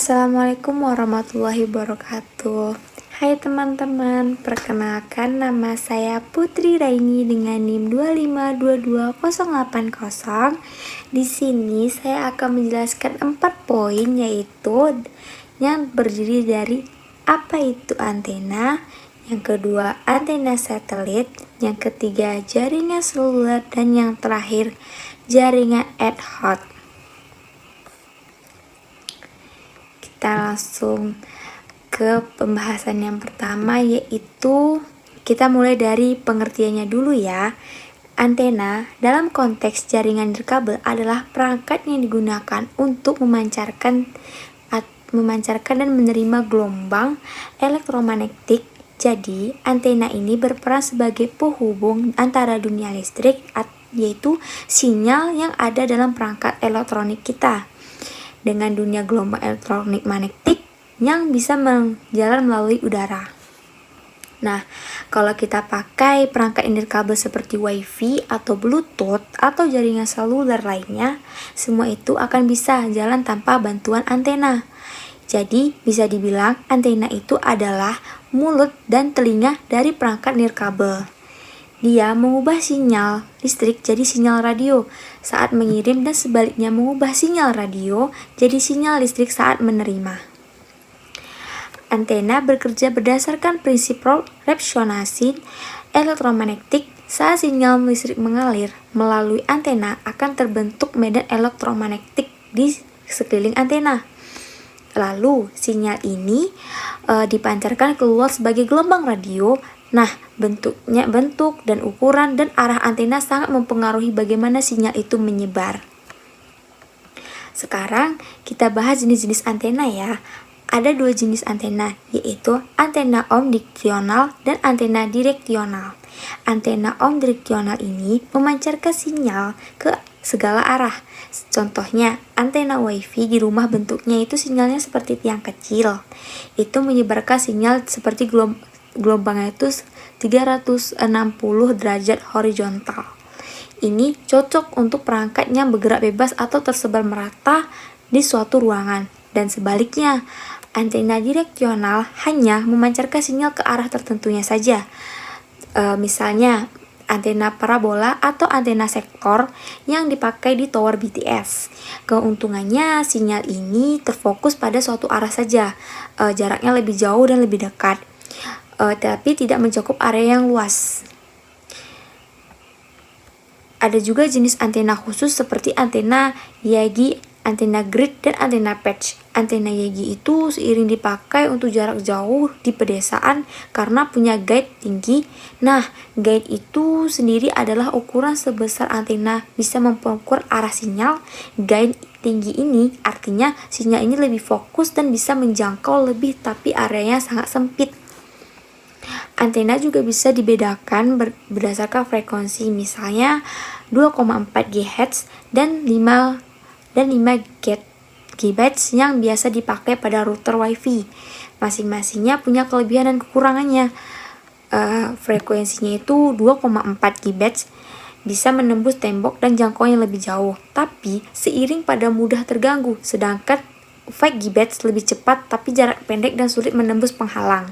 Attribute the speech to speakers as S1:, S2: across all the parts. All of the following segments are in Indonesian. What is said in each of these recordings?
S1: Assalamualaikum warahmatullahi wabarakatuh. Hai teman-teman, perkenalkan nama saya Putri Raini dengan NIM 2522080. Di sini saya akan menjelaskan 4 poin, yaitu yang berdiri dari apa itu antena, yang kedua antena satelit, yang ketiga jaringan seluler, dan yang terakhir jaringan ad hoc. Kita langsung ke pembahasan yang pertama, yaitu kita mulai dari pengertiannya dulu ya. Antena dalam konteks jaringan nirkabel adalah perangkat yang digunakan untuk memancarkan dan menerima gelombang elektromagnetik. Jadi, antena ini berperan sebagai penghubung antara dunia listrik, yaitu sinyal yang ada dalam perangkat elektronik kita, dengan dunia gelombang elektromagnetik yang bisa berjalan melalui udara. Nah, kalau kita pakai perangkat nirkabel seperti WiFi atau Bluetooth atau jaringan seluler lainnya, semua itu akan bisa jalan tanpa bantuan antena. Jadi, bisa dibilang antena itu adalah mulut dan telinga dari perangkat nirkabel. Dia mengubah sinyal listrik jadi sinyal radio saat mengirim, dan sebaliknya mengubah sinyal radio jadi sinyal listrik saat menerima. Antena bekerja berdasarkan prinsip resonansi elektromagnetik. Saat sinyal listrik mengalir melalui antena, akan terbentuk medan elektromagnetik di sekeliling antena. Lalu, sinyal ini dipancarkan keluar sebagai gelombang radio. Nah, bentuk dan ukuran dan arah antena sangat mempengaruhi bagaimana sinyal itu menyebar. Sekarang kita bahas jenis-jenis antena ya. Ada 2 jenis antena, yaitu antena omnidireksional dan antena direksional. Antena omnidireksional ini memancarkan sinyal ke segala arah. Contohnya, antena WiFi di rumah bentuknya itu sinyalnya seperti tiang kecil. Itu menyebarkan sinyal seperti gelombangnya itu 360 derajat horizontal. Ini cocok untuk perangkat yang bergerak bebas atau tersebar merata di suatu ruangan. Dan sebaliknya, antena direksional hanya memancarkan sinyal ke arah tertentunya saja. Misalnya, antena parabola atau antena sektor yang dipakai di tower BTS. Keuntungannya, sinyal ini terfokus pada suatu arah saja, jaraknya lebih jauh dan lebih dekat, tapi tidak mencakup area yang luas. Ada juga jenis antena khusus seperti antena Yagi, antena grid, dan antena patch. Antena Yagi itu seiring dipakai untuk jarak jauh di pedesaan karena punya guide tinggi. Nah, guide itu sendiri adalah ukuran sebesar antena bisa mengukur arah sinyal. Guide tinggi ini artinya sinyal ini lebih fokus dan bisa menjangkau lebih, tapi areanya sangat sempit. Antena juga bisa dibedakan berdasarkan frekuensi, misalnya 2,4 GHz dan 5 GHz yang biasa dipakai pada router WiFi. Masing-masingnya punya kelebihan dan kekurangannya. Frekuensinya itu 2,4 GHz bisa menembus tembok dan jangkauannya lebih jauh, tapi seiring pada mudah terganggu, sedangkan 5 GHz lebih cepat tapi jarak pendek dan sulit menembus penghalang.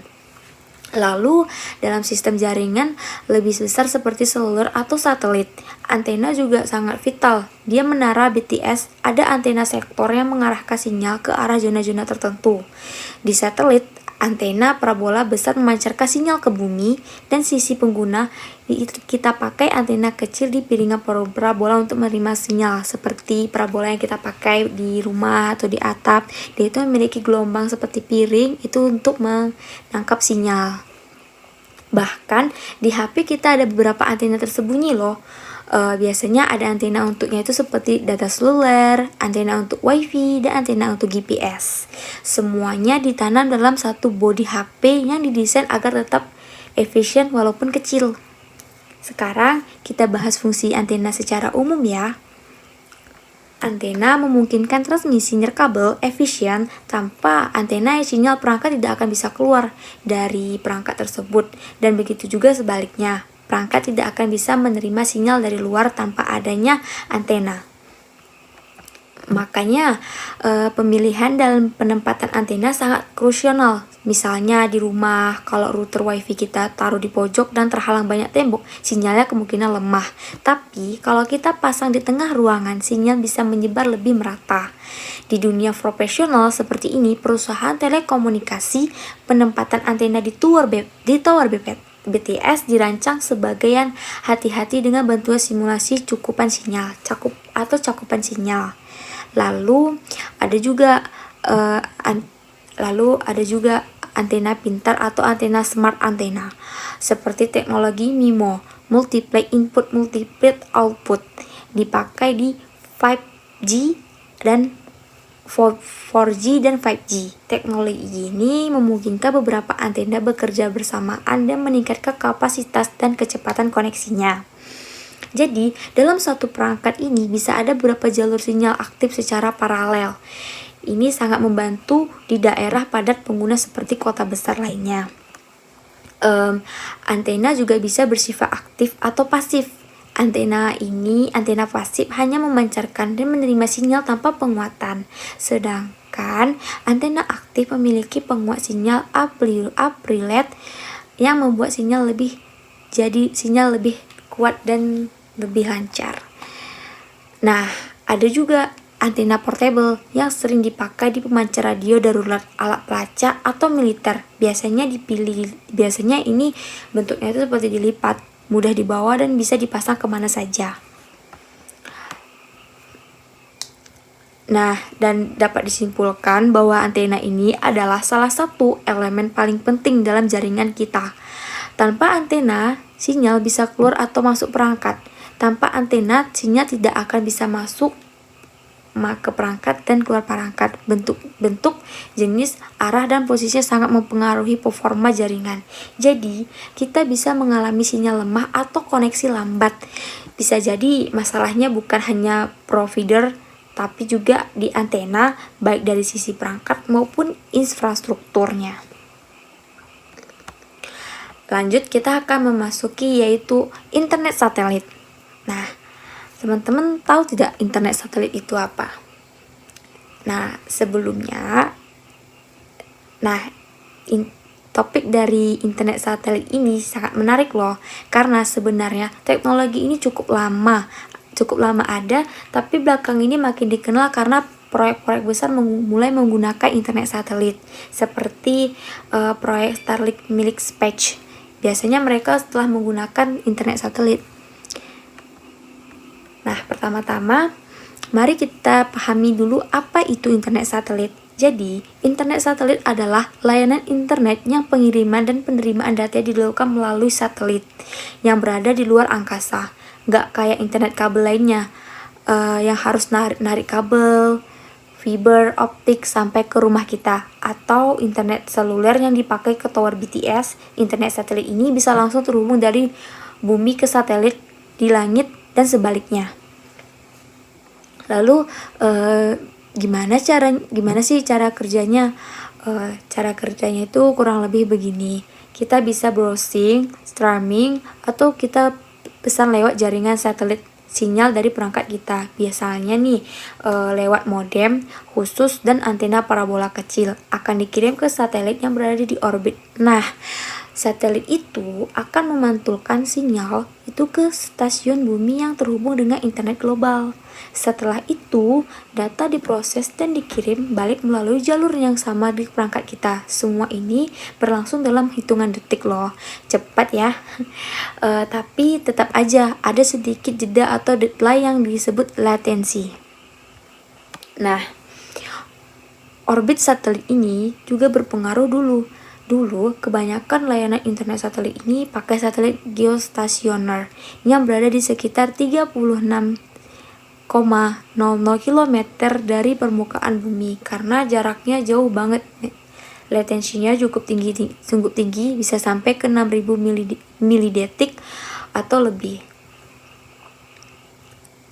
S1: Lalu, dalam sistem jaringan lebih besar seperti seluler atau satelit, antena juga sangat vital. Dia menara BTS, ada antena sektor yang mengarahkan sinyal ke arah zona-zona tertentu. Di satelit, antena parabola besar memancarkan sinyal ke bumi, dan sisi pengguna kita pakai antena kecil di piringan parabola untuk menerima sinyal, seperti parabola yang kita pakai di rumah atau di atap. Dia itu memiliki gelombang seperti piring, itu untuk menangkap sinyal. Bahkan di HP kita ada beberapa antena tersembunyi loh. Biasanya ada antena untuknya itu seperti data seluler, antena untuk WiFi, dan antena untuk GPS. Semuanya ditanam dalam satu bodi HP yang didesain agar tetap efisien walaupun kecil. Sekarang kita bahas fungsi antena secara umum ya. Antena memungkinkan transmisi nirkabel efisien. Tanpa antena, sinyal perangkat tidak akan bisa keluar dari perangkat tersebut, dan begitu juga sebaliknya. Perangkat tidak akan bisa menerima sinyal dari luar tanpa adanya antena. Makanya pemilihan dalam penempatan antena sangat krusial. Misalnya di rumah, kalau router wifi kita taruh di pojok dan terhalang banyak tembok, sinyalnya kemungkinan lemah. Tapi kalau kita pasang di tengah ruangan, sinyal bisa menyebar lebih merata. Di dunia profesional seperti ini, perusahaan telekomunikasi penempatan antena di tower BTS dirancang sebagian hati-hati dengan bantuan simulasi cakupan sinyal. Lalu ada juga antena pintar atau antena smart antena seperti teknologi MIMO, multiply input multiply output, dipakai di 5G dan 4G dan 5G. Teknologi ini memungkinkan beberapa antena bekerja bersamaan dan meningkatkan kapasitas dan kecepatan koneksinya. Jadi, dalam satu perangkat ini bisa ada beberapa jalur sinyal aktif secara paralel. Ini sangat membantu di daerah padat pengguna seperti kota besar lainnya. Antena juga bisa bersifat aktif atau pasif. Antena pasif hanya memancarkan dan menerima sinyal tanpa penguatan. Sedangkan antena aktif memiliki penguat sinyal uprelet yang membuat sinyal lebih kuat dan lebih lancar. Nah, ada juga antena portable yang sering dipakai di pemancar radio darurat, alat pelacak atau militer. Biasanya ini bentuknya itu seperti dilipat, mudah dibawa dan bisa dipasang kemana saja. Nah, dan dapat disimpulkan bahwa antena ini adalah salah satu elemen paling penting dalam jaringan kita. Tanpa antena, sinyal bisa keluar atau masuk perangkat. Tanpa antena, sinyal tidak akan bisa masuk ke perangkat dan keluar perangkat. Bentuk, jenis, arah, dan posisinya sangat mempengaruhi performa jaringan. Jadi, kita bisa mengalami sinyal lemah atau koneksi lambat. Bisa jadi masalahnya bukan hanya provider, tapi juga di antena, baik dari sisi perangkat maupun infrastrukturnya. Lanjut, kita akan memasuki yaitu internet satelit. Nah, teman-teman tahu tidak internet satelit itu apa? Nah, topik dari internet satelit ini sangat menarik loh, karena sebenarnya teknologi ini cukup lama ada, tapi belakang ini makin dikenal karena proyek-proyek besar mulai menggunakan internet satelit, seperti proyek Starlink milik SpaceX. Biasanya mereka setelah menggunakan internet satelit. Nah, pertama-tama mari kita pahami dulu apa itu internet satelit. Jadi, internet satelit adalah layanan internet yang pengiriman dan penerimaan data dilakukan melalui satelit yang berada di luar angkasa. Nggak kayak internet kabel lainnya yang harus narik kabel fiber optik sampai ke rumah kita, atau internet seluler yang dipakai ke tower BTS. Internet satelit ini bisa langsung terhubung dari bumi ke satelit di langit dan sebaliknya. Lalu gimana sih cara kerjanya? Cara kerjanya itu kurang lebih begini. Kita bisa browsing, streaming, atau kita pesan lewat jaringan satelit sinyal dari perangkat kita. Biasanya nih lewat modem khusus dan antena parabola kecil akan dikirim ke satelit yang berada di orbit. Nah, satelit itu akan memantulkan sinyal itu ke stasiun bumi yang terhubung dengan internet global. Setelah itu, data diproses dan dikirim balik melalui jalur yang sama di perangkat kita. Semua ini berlangsung dalam hitungan detik loh. Cepat ya. Tapi tetap aja ada sedikit jeda atau delay yang disebut latensi. Nah, orbit satelit ini juga berpengaruh Dulu, kebanyakan layanan internet satelit ini pakai satelit geostasioner yang berada di sekitar 36,00 km dari permukaan bumi karena jaraknya jauh banget. Latensinya cukup tinggi, bisa sampai ke 6000 milidetik atau lebih.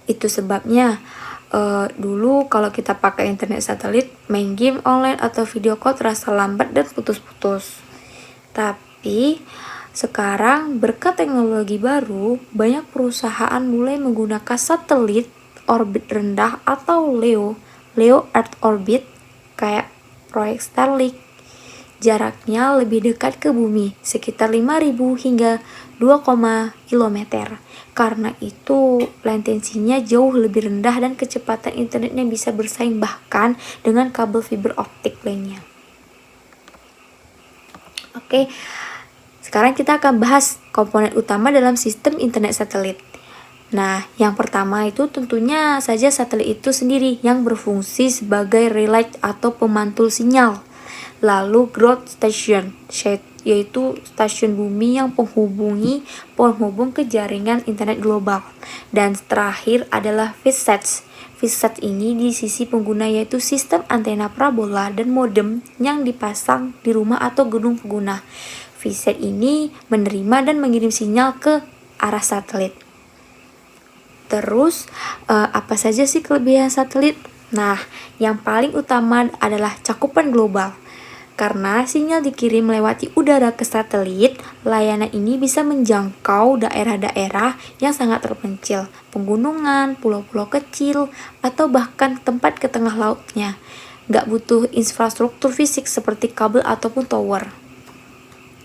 S1: Itu sebabnya dulu kalau kita pakai internet satelit, main game online atau video call terasa lambat dan putus-putus. Tapi sekarang berkat teknologi baru, banyak perusahaan mulai menggunakan satelit orbit rendah atau LEO Low Earth Orbit kayak proyek Starlink. Jaraknya lebih dekat ke bumi, sekitar 5.000 hingga 2, km. Karena itu, latensinya jauh lebih rendah dan kecepatan internetnya bisa bersaing bahkan dengan kabel fiber optik lainnya. Oke, sekarang kita akan bahas komponen utama dalam sistem internet satelit. Nah, yang pertama itu tentunya saja satelit itu sendiri yang berfungsi sebagai relay atau pemantul sinyal. Lalu ground station, yaitu stasiun bumi yang penghubung ke jaringan internet global. Dan terakhir adalah VSAT. VSAT ini di sisi pengguna yaitu sistem antena parabola dan modem yang dipasang di rumah atau gedung pengguna. VSAT ini menerima dan mengirim sinyal ke arah satelit. Terus, apa saja sih kelebihan satelit? Nah, yang paling utama adalah cakupan global. Karena sinyal dikirim melewati udara ke satelit, layanan ini bisa menjangkau daerah-daerah yang sangat terpencil, pegunungan, pulau-pulau kecil, atau bahkan tempat ke tengah lautnya. Nggak butuh infrastruktur fisik seperti kabel ataupun tower.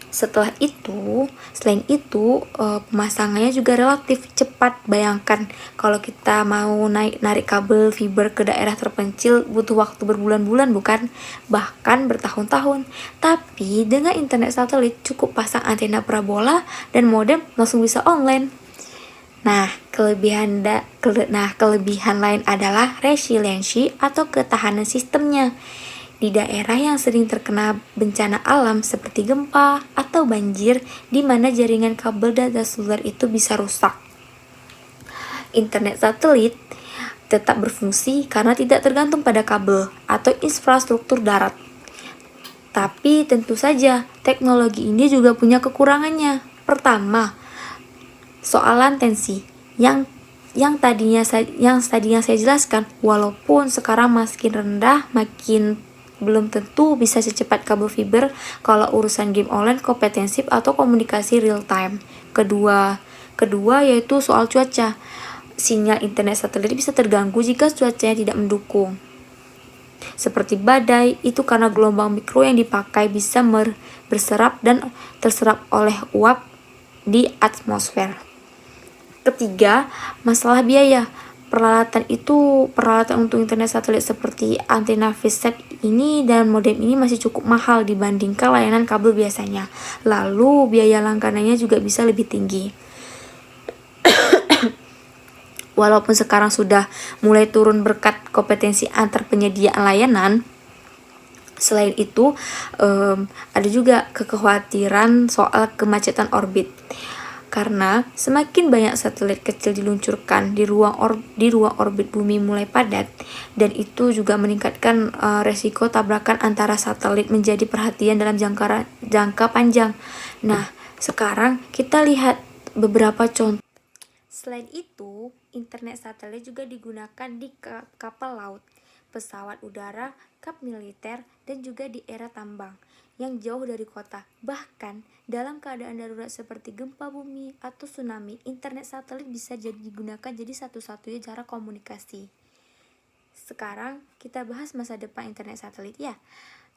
S1: Selain itu, pemasangannya juga relatif cepat. Bayangkan kalau kita mau narik kabel fiber ke daerah terpencil butuh waktu berbulan-bulan bukan? Bahkan bertahun-tahun. Tapi dengan internet satelit cukup pasang antena parabola dan modem langsung bisa online. Nah, kelebihan lain adalah resiliensi atau ketahanan sistemnya. Di daerah yang sering terkena bencana alam seperti gempa atau banjir, di mana jaringan kabel data seluler itu bisa rusak. Internet satelit tetap berfungsi karena tidak tergantung pada kabel atau infrastruktur darat. Tapi tentu saja, teknologi ini juga punya kekurangannya. Pertama, soal latensi yang tadinya saya jelaskan, walaupun sekarang makin rendah, belum tentu bisa secepat kabel fiber kalau urusan game online kompetensif atau komunikasi real time. Kedua yaitu soal cuaca. Sinyal internet satelit bisa terganggu jika cuacanya tidak mendukung. Seperti badai, itu karena gelombang mikro yang dipakai bisa berserap dan terserap oleh uap di atmosfer. Ketiga, masalah biaya. Peralatan untuk internet satelit seperti antena VSAT ini dan modem ini masih cukup mahal dibandingkan layanan kabel biasanya. Lalu biaya langganannya juga bisa lebih tinggi. Walaupun sekarang sudah mulai turun berkat kompetensi antar penyediaan layanan, selain itu ada juga kekhawatiran soal kemacetan orbit. Karena semakin banyak satelit kecil diluncurkan di ruang orbit bumi mulai padat, dan itu juga meningkatkan resiko tabrakan antara satelit menjadi perhatian dalam jangka panjang. Nah, sekarang kita lihat beberapa contoh. Selain itu, internet satelit juga digunakan di kapal laut, pesawat udara, kapal militer, dan juga di era tambang yang jauh dari kota. Bahkan dalam keadaan darurat seperti gempa bumi atau tsunami, internet satelit bisa digunakan jadi satu-satunya cara komunikasi. Sekarang kita bahas masa depan internet satelit ya.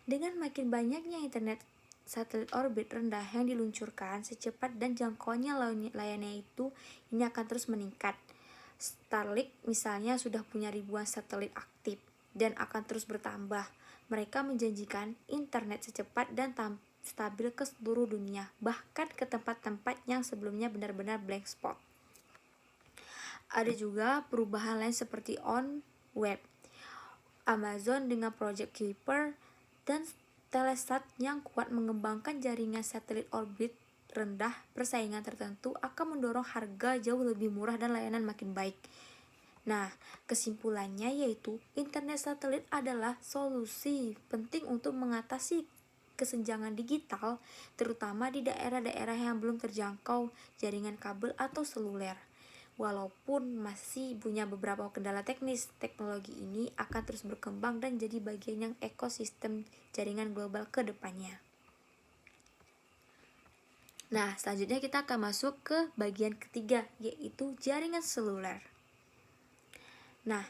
S1: Dengan makin banyaknya internet satelit orbit rendah yang diluncurkan secepat dan jangkauannya layannya ini akan terus meningkat. Starlink misalnya sudah punya ribuan satelit aktif dan akan terus bertambah. Mereka menjanjikan internet secepat dan stabil ke seluruh dunia, bahkan ke tempat-tempat yang sebelumnya benar-benar blank spot. Ada juga perubahan lain seperti OneWeb, Amazon dengan Project Kuiper, dan Telesat yang kuat mengembangkan jaringan satelit orbit rendah. Persaingan tertentu akan mendorong harga jauh lebih murah dan layanan makin baik. Nah, kesimpulannya yaitu internet satelit adalah solusi penting untuk mengatasi kesenjangan digital, terutama di daerah-daerah yang belum terjangkau jaringan kabel atau seluler. Walaupun masih punya beberapa kendala teknis, teknologi ini akan terus berkembang dan jadi bagian yang ekosistem jaringan global ke depannya. Nah, selanjutnya kita akan masuk ke bagian ketiga, yaitu jaringan seluler. Nah,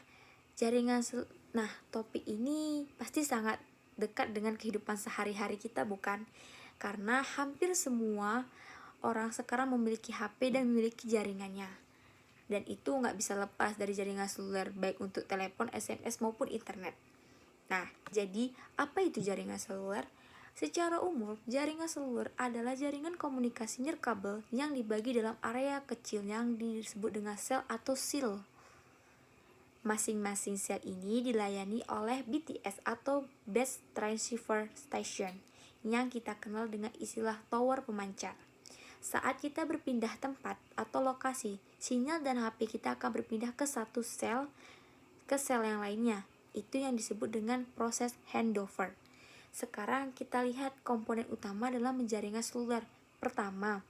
S1: Nah, topik ini pasti sangat dekat dengan kehidupan sehari-hari kita, bukan? Karena hampir semua orang sekarang memiliki HP dan memiliki jaringannya. Dan itu nggak bisa lepas dari jaringan seluler, baik untuk telepon, SMS, maupun internet. Nah, jadi apa itu jaringan seluler? Secara umum, jaringan seluler adalah jaringan komunikasi nirkabel yang dibagi dalam area kecil yang disebut dengan sel atau sil. Masing-masing sel ini dilayani oleh BTS atau Base Transceiver Station yang kita kenal dengan istilah tower pemancar. Saat kita berpindah tempat atau lokasi, sinyal dan HP kita akan berpindah ke satu sel ke sel yang lainnya. Itu yang disebut dengan proses handover. Sekarang kita lihat komponen utama dalam jaringan seluler. Pertama,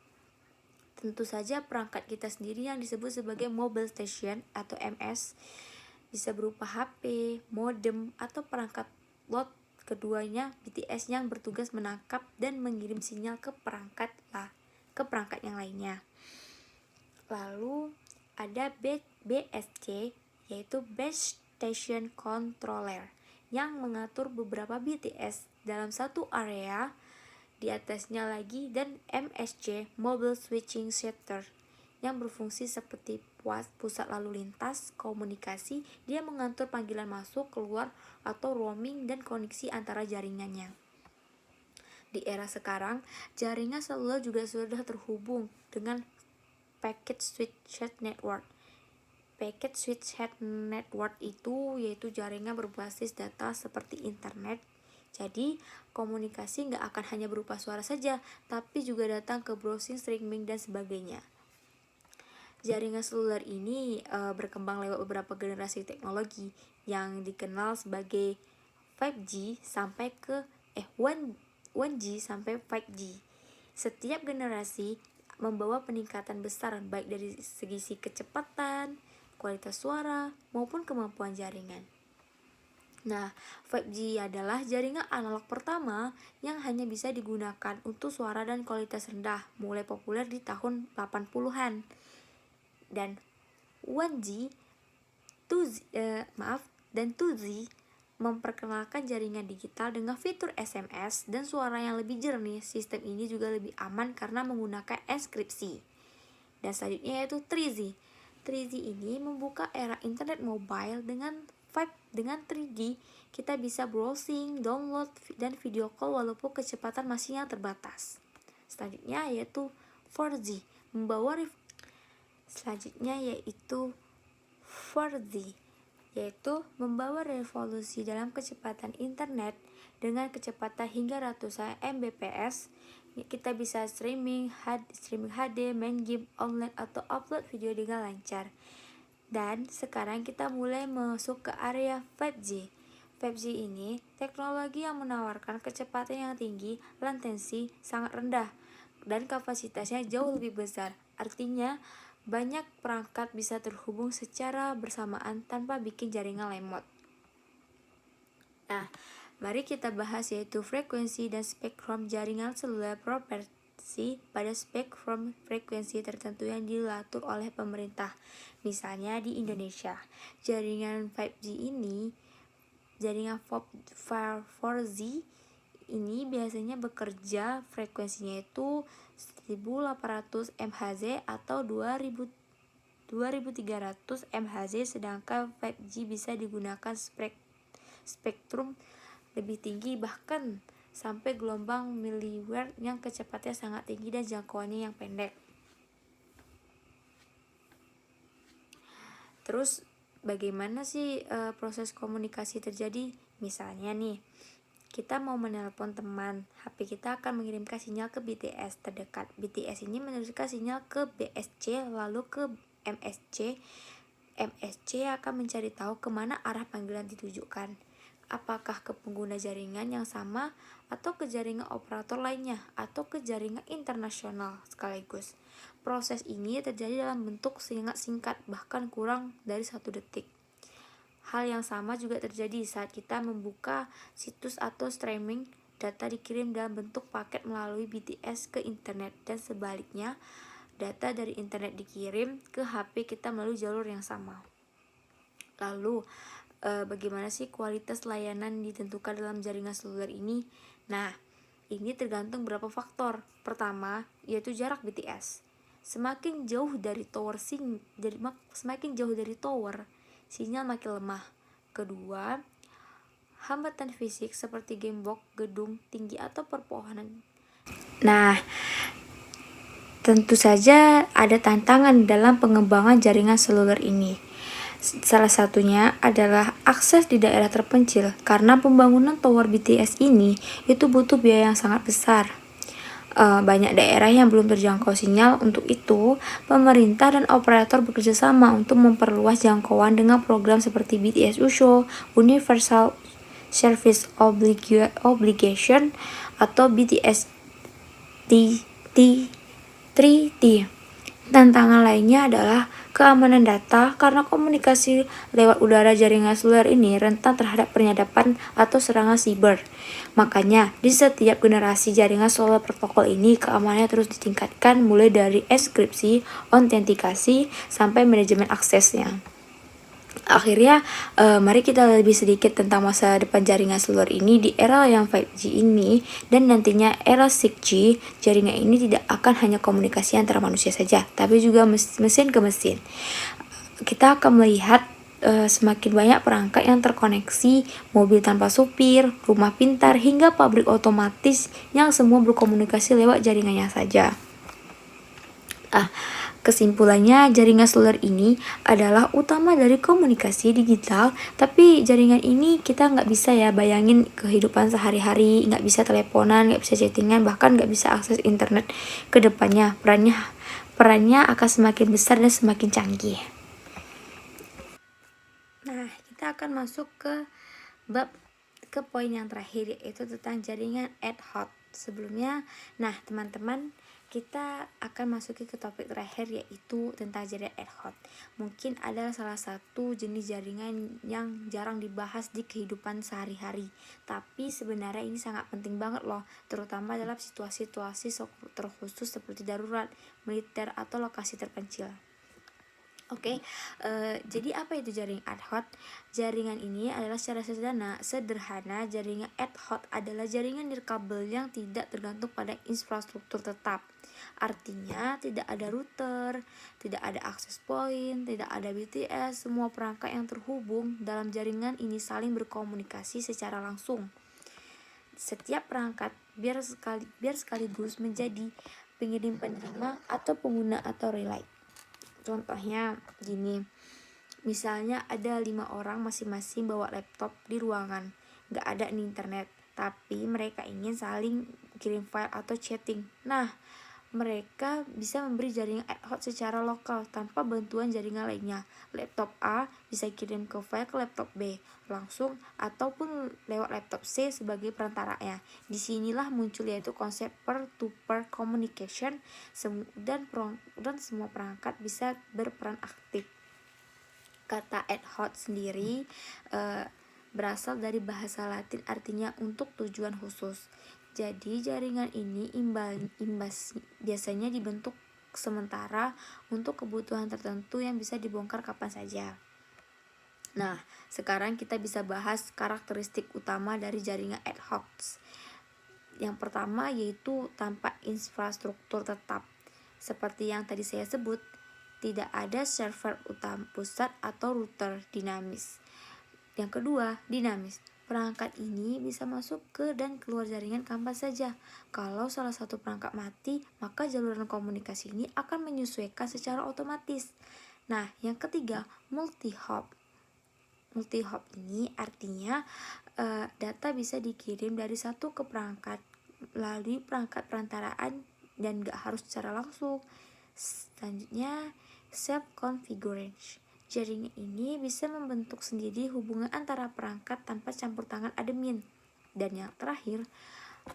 S1: tentu saja perangkat kita sendiri yang disebut sebagai mobile station atau MS. Bisa berupa HP, modem, atau perangkat load. Keduanya BTS yang bertugas menangkap dan mengirim sinyal ke perangkat yang lainnya. Lalu ada BSC, yaitu Base Station Controller, yang mengatur beberapa BTS dalam satu area di atasnya lagi, dan MSC, Mobile Switching Center, yang berfungsi seperti pusat lalu lintas komunikasi. Dia mengatur panggilan masuk, keluar, atau roaming dan koneksi antara jaringannya. Di era sekarang, jaringan seluler juga sudah terhubung dengan Packet Switched Network. Packet Switched Network itu yaitu jaringan berbasis data seperti internet. Jadi, komunikasi nggak akan hanya berupa suara saja, tapi juga datang ke browsing, streaming, dan sebagainya. Jaringan seluler ini berkembang lewat beberapa generasi teknologi yang dikenal sebagai 5G sampai ke 1G sampai 5G. Setiap generasi membawa peningkatan besar baik dari segi kecepatan, kualitas suara, maupun kemampuan jaringan. Nah, 5G adalah jaringan analog pertama yang hanya bisa digunakan untuk suara dan kualitas rendah, mulai populer di tahun 80-an. Dan 1G, 2G memperkenalkan jaringan digital dengan fitur SMS dan suara yang lebih jernih. Sistem ini juga lebih aman karena menggunakan enkripsi. Dan selanjutnya yaitu 3G. 3G ini membuka era internet mobile. Dengan 3G, kita bisa browsing, download, dan video call walaupun kecepatan masih yang terbatas. Selanjutnya yaitu 4G, membawa revolusi dalam kecepatan internet. Dengan kecepatan hingga ratusan Mbps, kita bisa streaming HD, main game online, atau upload video dengan lancar. Dan sekarang kita mulai masuk ke area 5G. 5G ini teknologi yang menawarkan kecepatan yang tinggi, latensi sangat rendah, dan kapasitasnya jauh lebih besar. Artinya, banyak perangkat bisa terhubung secara bersamaan tanpa bikin jaringan lemot. Nah, mari kita bahas yaitu frekuensi dan spektrum jaringan seluler. Proporsi pada spektrum frekuensi tertentu yang diatur oleh pemerintah. Misalnya di Indonesia, jaringan 4G ini biasanya bekerja frekuensinya itu 1800 MHz atau 2300 MHz, sedangkan 5G bisa digunakan spektrum lebih tinggi, bahkan sampai gelombang miliwatt yang kecepatannya sangat tinggi dan jangkauannya yang pendek. Terus bagaimana sih proses komunikasi terjadi? Misalnya nih, kita mau menelpon teman, HP kita akan mengirimkan sinyal ke BTS terdekat. BTS ini meneruskan sinyal ke BSC, lalu ke MSC. MSC akan mencari tahu kemana arah panggilan ditujukan. Apakah ke pengguna jaringan yang sama, atau ke jaringan operator lainnya, atau ke jaringan internasional sekaligus. Proses ini terjadi dalam bentuk sangat singkat, bahkan kurang dari 1 detik. Hal yang sama juga terjadi saat kita membuka situs atau streaming. Data dikirim dalam bentuk paket melalui BTS ke internet, dan sebaliknya, data dari internet dikirim ke HP kita melalui jalur yang sama. Lalu, bagaimana sih kualitas layanan ditentukan dalam jaringan seluler ini? Nah, ini tergantung beberapa faktor. Pertama, yaitu jarak BTS. Semakin jauh dari tower sinyal makin lemah. Kedua, hambatan fisik seperti gembok, gedung tinggi atau perpohonan. Nah, tentu saja ada tantangan dalam pengembangan jaringan seluler ini. Salah satunya adalah akses di daerah terpencil, karena pembangunan tower BTS ini itu butuh biaya yang sangat besar. Banyak daerah yang belum terjangkau sinyal. Untuk itu, pemerintah dan operator bekerja sama untuk memperluas jangkauan dengan program seperti BTS USO, Universal Service Obligation, atau BTS T3T. Tantangan lainnya adalah keamanan data, karena komunikasi lewat udara jaringan seluler ini rentan terhadap penyadapan atau serangan siber. Makanya, di setiap generasi jaringan seluler protokol ini keamanannya terus ditingkatkan, mulai dari enkripsi, autentikasi, sampai manajemen aksesnya. Akhirnya, mari kita lebih sedikit tentang masa depan jaringan seluler ini di era yang 5G ini, dan nantinya era 6G. Jaringan ini tidak akan hanya komunikasi antara manusia saja, tapi juga mesin ke mesin. Kita akan melihat semakin banyak perangkat yang terkoneksi, mobil tanpa supir, rumah pintar, hingga pabrik otomatis yang semua berkomunikasi lewat jaringannya saja. Kesimpulannya, jaringan seluler ini adalah utama dari komunikasi digital, tapi jaringan ini kita nggak bisa ya bayangin kehidupan sehari-hari, nggak bisa teleponan, nggak bisa chattingan, bahkan nggak bisa akses internet ke depannya. Perannya akan semakin besar dan semakin canggih. Nah, kita akan masuk ke poin yang terakhir, yaitu tentang jaringan ad hoc. Sebelumnya, nah teman-teman, kita akan masuki ke topik terakhir, yaitu tentang jaringan ad hoc. Mungkin adalah salah satu jenis jaringan yang jarang dibahas di kehidupan sehari-hari, tapi sebenarnya ini sangat penting banget loh, terutama dalam situasi-situasi terkhusus seperti darurat, militer, atau lokasi terpencil. Jadi apa itu jaringan ad hoc? Jaringan ini adalah secara sederhana, jaringan ad hoc adalah jaringan nirkabel yang tidak tergantung pada infrastruktur tetap. Artinya tidak ada router, tidak ada access point, tidak ada BTS. Semua perangkat yang terhubung dalam jaringan ini saling berkomunikasi secara langsung. Setiap perangkat biar sekaligus menjadi pengirim, penerima, atau pengguna atau relay. Contohnya gini, misalnya ada 5 orang masing-masing bawa laptop di ruangan, gak ada internet, tapi mereka ingin saling kirim file atau chatting. Nah, mereka bisa memberi jaringan ad hoc secara lokal tanpa bantuan jaringan lainnya. Laptop A bisa kirim ke file ke laptop B langsung, ataupun lewat laptop C sebagai perantaranya. Disinilah muncul yaitu konsep peer-to-peer communication, dan semua perangkat bisa berperan aktif. Kata ad hoc sendiri berasal dari bahasa Latin, artinya untuk tujuan khusus. Jadi jaringan ini biasanya dibentuk sementara untuk kebutuhan tertentu yang bisa dibongkar kapan saja. Nah, sekarang kita bisa bahas karakteristik utama dari jaringan ad hoc. Yang pertama yaitu tanpa infrastruktur tetap. Seperti yang tadi saya sebut, tidak ada server utama pusat atau router dinamis. Yang kedua, dinamis. Perangkat ini bisa masuk ke dan keluar jaringan kapan saja. Kalau salah satu perangkat mati, maka jaluran komunikasi ini akan menyesuaikan secara otomatis. Nah, yang ketiga, multi-hop. Multi-hop ini artinya data bisa dikirim dari satu ke perangkat melalui perangkat perantaraan dan gak harus secara langsung. Selanjutnya, self-configuration. Jaringan ini bisa membentuk sendiri hubungan antara perangkat tanpa campur tangan admin. Dan yang terakhir,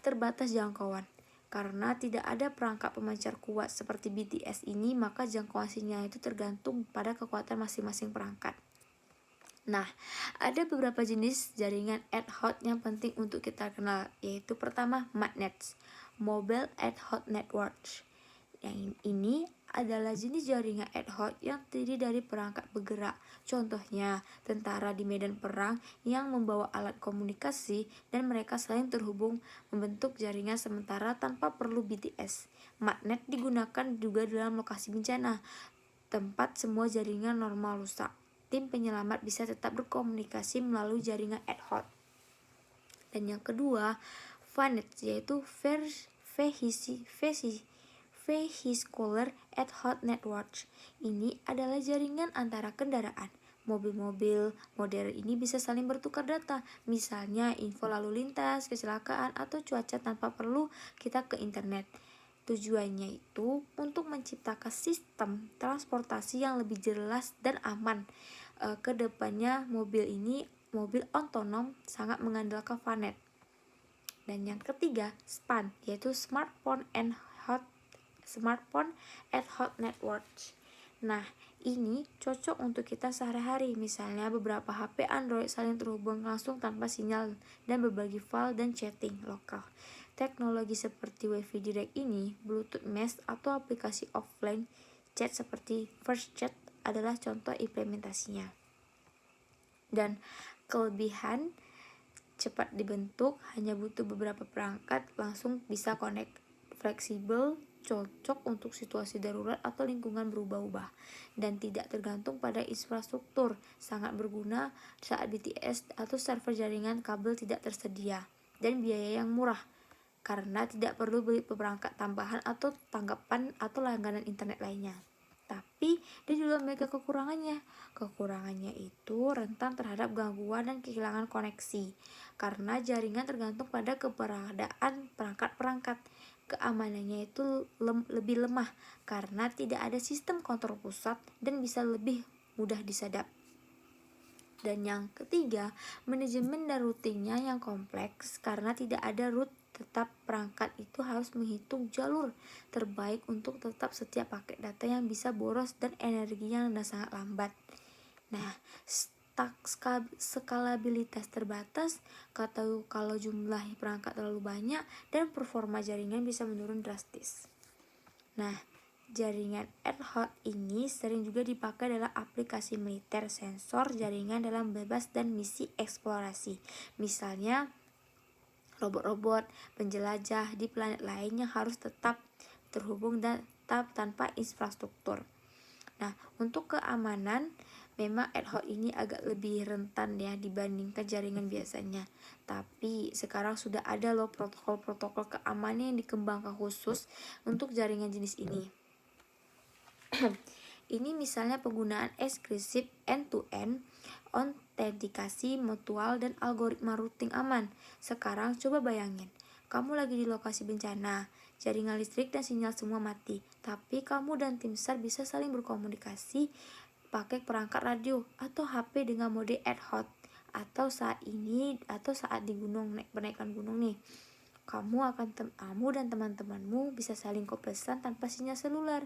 S1: terbatas jangkauan. Karena tidak ada perangkat pemancar kuat seperti BTS ini, maka jangkauan sinyal itu tergantung pada kekuatan masing-masing perangkat. Nah, ada beberapa jenis jaringan ad hoc yang penting untuk kita kenal, yaitu pertama, MANETs, Mobile Ad Hoc Networks. Yang ini adalah jenis jaringan ad hoc yang terdiri dari perangkat bergerak. Contohnya, tentara di medan perang yang membawa alat komunikasi dan mereka saling terhubung membentuk jaringan sementara tanpa perlu BTS. Magnet digunakan juga dalam lokasi bencana, tempat semua jaringan normal rusak. Tim penyelamat bisa tetap berkomunikasi melalui jaringan ad hoc. Dan yang kedua, VANET, yaitu Vehicular Ad Hoc Network. Ini adalah jaringan antara kendaraan. Mobil-mobil modern ini bisa saling bertukar data, misalnya info lalu lintas, kecelakaan, atau cuaca tanpa perlu kita ke internet. Tujuannya itu untuk menciptakan sistem transportasi yang lebih jelas dan aman. Kedepannya mobil otonom sangat mengandalkan VANET. Dan yang ketiga, SPAN, yaitu Smartphone ad hoc Network. Nah, ini cocok untuk kita sehari-hari. Misalnya beberapa HP Android saling terhubung langsung tanpa sinyal dan berbagi file dan chatting lokal. Teknologi seperti Wi-Fi Direct ini, Bluetooth Mesh atau aplikasi offline chat seperti FirstChat adalah contoh implementasinya. Dan kelebihan cepat dibentuk, hanya butuh beberapa perangkat langsung bisa connect, fleksibel, cocok untuk situasi darurat atau lingkungan berubah-ubah, dan tidak tergantung pada infrastruktur, sangat berguna saat BTS atau server jaringan kabel tidak tersedia, dan biaya yang murah karena tidak perlu beli perangkat tambahan atau tanggapan atau langganan internet lainnya. Tapi dia juga memiliki kekurangannya. Kekurangannya itu rentan terhadap gangguan dan kehilangan koneksi karena jaringan tergantung pada keberadaan perangkat-perangkat. Keamanannya itu lebih lemah karena tidak ada sistem kontrol pusat dan bisa lebih mudah disadap. Dan yang ketiga, manajemen dan routingnya yang kompleks karena tidak ada root tetap. Perangkat itu harus menghitung jalur terbaik untuk tetap setiap paket data yang bisa boros dan energinya yang sangat lambat. Nah, skalabilitas terbatas kalau jumlah perangkat terlalu banyak dan performa jaringan bisa menurun drastis. Nah, jaringan ad hoc ini sering juga dipakai dalam aplikasi militer, sensor jaringan dalam bebas dan misi eksplorasi. Misalnya robot-robot penjelajah di planet lain yang harus tetap terhubung dan tetap tanpa infrastruktur. Nah, untuk keamanan memang ad hoc ini agak lebih rentan ya dibandingkan jaringan biasanya. Tapi sekarang sudah ada loh protokol-protokol keamanan yang dikembangkan khusus untuk jaringan jenis ini. Ini misalnya penggunaan eksklusif end-to-end, autentikasi mutual, dan algoritma routing aman. Sekarang coba bayangin, kamu lagi di lokasi bencana, jaringan listrik dan sinyal semua mati, tapi kamu dan tim SAR bisa saling berkomunikasi pakai perangkat radio atau HP dengan mode ad hoc. Atau saat di gunung, penaikan gunung nih, kamu dan teman-temanmu bisa saling pesan tanpa sinyal seluler.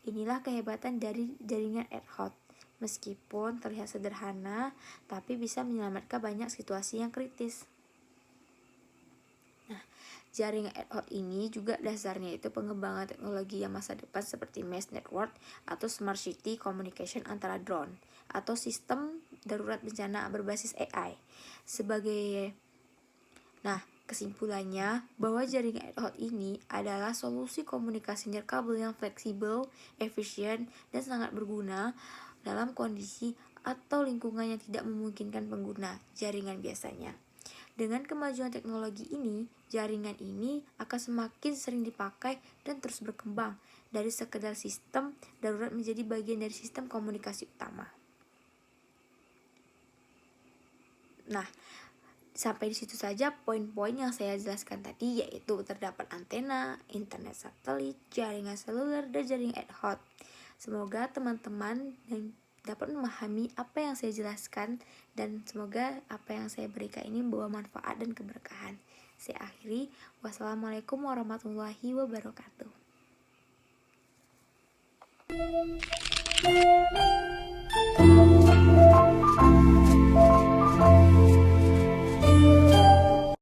S1: Inilah kehebatan dari jaringan ad hoc. Meskipun terlihat sederhana, tapi bisa menyelamatkan banyak situasi yang kritis. Nah, jaringan ad hoc ini juga dasarnya itu pengembangan teknologi yang masa depan seperti mesh network atau smart city communication antara drone atau sistem darurat bencana berbasis AI. Kesimpulannya bahwa jaringan ad hoc ini adalah solusi komunikasi nirkabel yang fleksibel, efisien, dan sangat berguna dalam kondisi atau lingkungan yang tidak memungkinkan pengguna jaringan biasanya. Dengan kemajuan teknologi ini, jaringan ini akan semakin sering dipakai dan terus berkembang dari sekedar sistem darurat menjadi bagian dari sistem komunikasi utama. Nah, sampai di situ saja poin-poin yang saya jelaskan tadi, yaitu terdapat antena, internet satelit, jaringan seluler, dan jaringan ad hoc. Semoga teman-teman dapat memahami apa yang saya jelaskan dan semoga apa yang saya berikan ini membawa manfaat dan keberkahan. Saya akhiri. Wassalamualaikum warahmatullahi wabarakatuh.